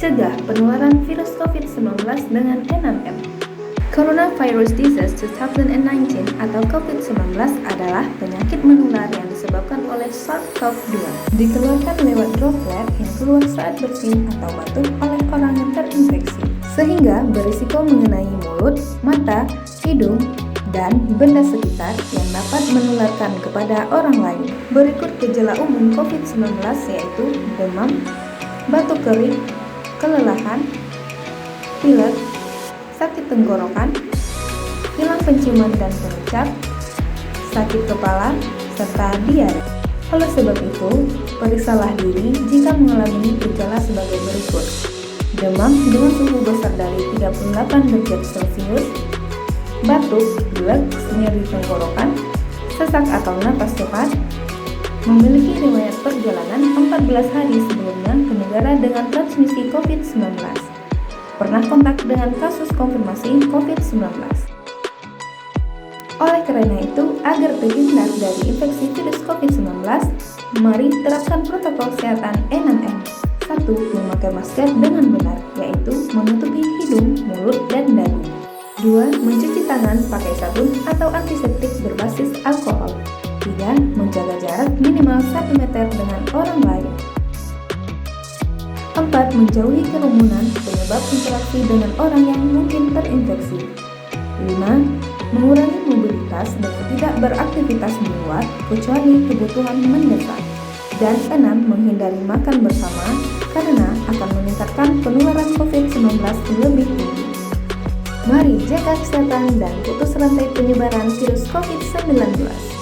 Cegah penularan virus COVID-19 dengan N6M. Coronavirus Disease 2019 atau COVID-19 adalah penyakit menular yang disebabkan oleh SARS-CoV-2, dikeluarkan lewat droplet yang keluar saat bersin atau batuk oleh orang yang terinfeksi, sehingga berisiko mengenai mulut, mata, hidung, dan benda sekitar yang dapat menularkan kepada orang lain. Berikut gejala umum COVID-19 yaitu demam, batuk kering, kelelahan, pilek, sakit tenggorokan, hilang penciuman dan pengucap, sakit kepala, serta diare. Oleh sebab itu, periksalah diri jika mengalami gejala sebagai berikut: demam dengan suhu besar dari 38 derajat Celcius, batuk, pilek, nyeri tenggorokan, sesak atau napas cepat, memiliki riwayat perjalanan 14 hari sebelumnya ke negara dengan transmisi COVID-19, pernah kontak dengan kasus konfirmasi COVID-19. Oleh karena itu, agar terhindar dari infeksi virus COVID-19, mari terapkan protokol kesehatan N6M. 1. Memakai masker dengan benar, yaitu menutupi hidung, mulut, dan dagu. 2. Mencuci tangan pakai sabun atau antiseptik berbasis alkohol. 3. Menjaga jarak minimal 1 meter dengan orang lain. 4. Menjauhi kerumunan penyebab interaksi dengan orang yang mungkin terinfeksi. 5. Mengurangi mobilitas dengan tidak beraktivitas di luar kecuali kebutuhan mendesak. Dan 6. Menghindari makan bersama karena akan meningkatkan penularan COVID-19 lebih tinggi. Mari jaga kesehatan dan putus rantai penyebaran virus COVID-19.